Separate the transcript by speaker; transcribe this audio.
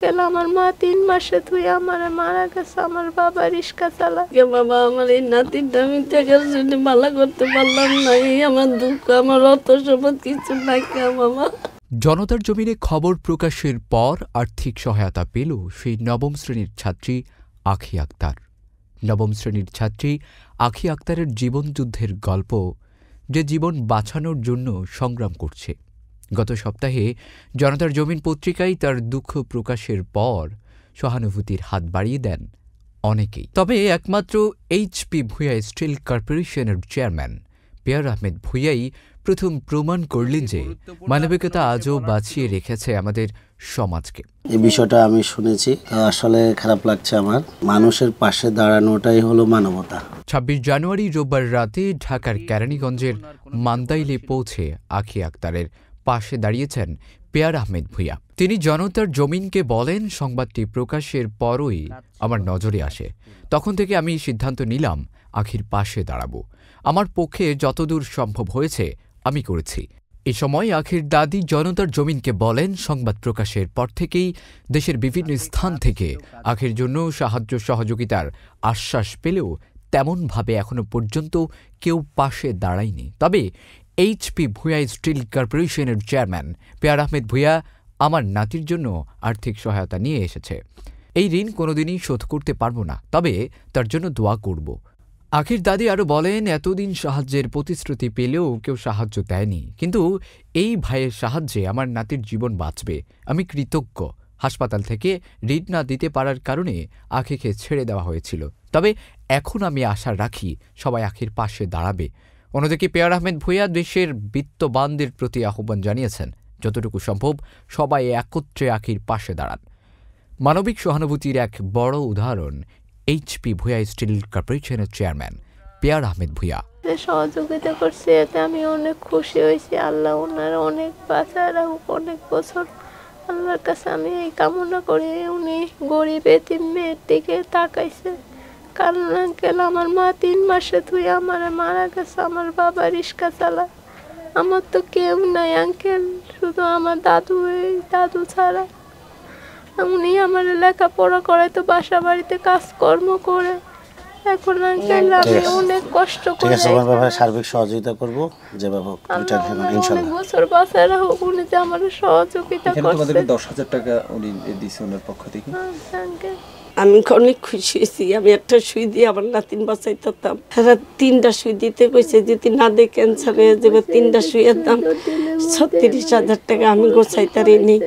Speaker 1: Uncle আমার মা 3 মাসে তুই আমারে মারা গেছে, আমার বাবা রিক্সা চালায়। বাবা আমার এই নাতিটা আমি টাকার জন্য ভালো করতে পারলাম না, এই আমার দুঃখ, আমার অত সম্পদ কিছু নাই বাবা।
Speaker 2: জনতার জমিনে খবর প্রকাশের পর আর্থিক সহায়তা পেল সেই নবম শ্রেণীর ছাত্রী আঁখি আক্তার। নবম শ্রেণীর ছাত্রী আঁখি আক্তারের জীবনযুদ্ধের গল্প, যে জীবন বাঁচানোর জন্য সংগ্রাম করছে। গত সপ্তাহে জনতার জমিন পত্রিকায় তার দুঃখ প্রকাশের পর সহানুভূতির হাত বাড়িয়ে দেন অনেকেই। তবে একমাত্র এইচপি ভূঁইয়া স্টিল কর্পোরেশনের চেয়ারম্যান পেয়ার আহমেদ ভূঁইয়াই প্রথম প্রমাণ করলেন যে মানবিকতা আজও বাঁচিয়ে রেখেছে আমাদের সমাজকে।
Speaker 3: এই বিষয়টা আমি শুনেছি, আসলে খারাপ লাগছে আমার। মানুষের পাশে দাঁড়ানোটাই হলো মানবতা।
Speaker 2: 26 জানুয়ারি রোববার রাতে ঢাকার কেরানীগঞ্জের মান্দাইলে পৌঁছে আঁখি আক্তারের পাশে দাঁড়িয়েছেন পেয়ার আহমেদ ভূঁইয়া। তিনি জনতার জমিনকে বলেন, সংবাদটি প্রকাশের পরই আমার নজরে আসে। তখন থেকে আমি সিদ্ধান্ত নিলাম আঁখির পাশে দাঁড়াবো। আমার পক্ষে যতদূর সম্ভব হয়েছে আমি করেছি। এ সময় আঁখির দাদি জনতার জমিনকে বলেন, সংবাদ প্রকাশের পর থেকেই দেশের বিভিন্ন স্থান থেকে আঁখির জন্য সাহায্য সহযোগিতার আশ্বাস পেলেও তেমনভাবে এখনো পর্যন্ত কেউ পাশে দাঁড়ায়নি। তবে এইচপি ভূঁইয়া স্টিল কর্পোরেশনের চেয়ারম্যান পেয়ার আহমেদ ভূঁইয়া আমার নাতির জন্য আর্থিক সহায়তা নিয়ে এসেছে। এই ঋণ কোনোদিনই শোধ করতে পারব না, তবে তার জন্য দোয়া করব। আঁখির দাদি আরও বলেন, এতদিন সাহায্যের প্রতিশ্রুতি পেলেও কেউ সাহায্য দেয়নি, কিন্তু এই ভাইয়ের সাহায্যে আমার নাতির জীবন বাঁচবে। আমি কৃতজ্ঞ। হাসপাতাল থেকে ঋণ না দিতে পারার কারণে আঁখিকে ছেড়ে দেওয়া হয়েছিল, তবে এখন আমি আশা রাখি সবাই আঁখির পাশে দাঁড়াবে। অন্যদিকে পেয়ার আহমেদ ভূঁইয়া দেশের বিত্তবানদের প্রতি আহ্বান জানিয়েছেন, যতটুকু সম্ভব সবাই একত্রে আঁখির পাশে দাঁড়ান। মানবিক সহানুভূতির এক বড় উদাহরণ এইচপি ভূঁইয়া স্টিল কর্পোরেশনের চেয়ারম্যান পেয়ার আহমেদ ভূঁইয়া।
Speaker 1: সহযোগিতা করছে, এতে আমি অনেক খুশি হয়েছি। আল্লাহ ওনার অনেক বাঁচায় রাখুক, অনেক বছর। আল্লাহর কাছে আমি এই কামনা করি, উনি গরিব এতিম মেয়ের দিকে তাকাইছে। কারণ আঙ্কেল আমার মা 3 মাসে তুই আমারে মারা গেছে, আমার বাবা রিক্সা চালায়। আমার তো কেউ নাই আঙ্কেল, শুধু আমার দাদু ছাড়া। উনি আমার লেখাপড়া করায় তো বাসা বাড়িতে কাজকর্ম করে। এখন আঙ্কেল আমি অনেক কষ্ট করে
Speaker 3: সার্বিক সহযোগিতা করব, যেভাবে
Speaker 1: অনেক বছর বাঁচায় রাখুক। উনি যে আমার সহযোগিতা করছে।
Speaker 4: 10,000 টাকা উনি দিয়েছে ওনার পক্ষ থেকে।
Speaker 1: আমি অনেক খুশি হয়েছি। আমি একটা সুই দিয়ে আমার নাতিন বাঁচাইতাম, 3টা সুই দিতে কইছে, যদি না দিয়ে ক্যান্সার হয়ে যাবে। 3টা সুইয়ের দাম 36,000 টাকা, আমি গোছাইতারি নেই।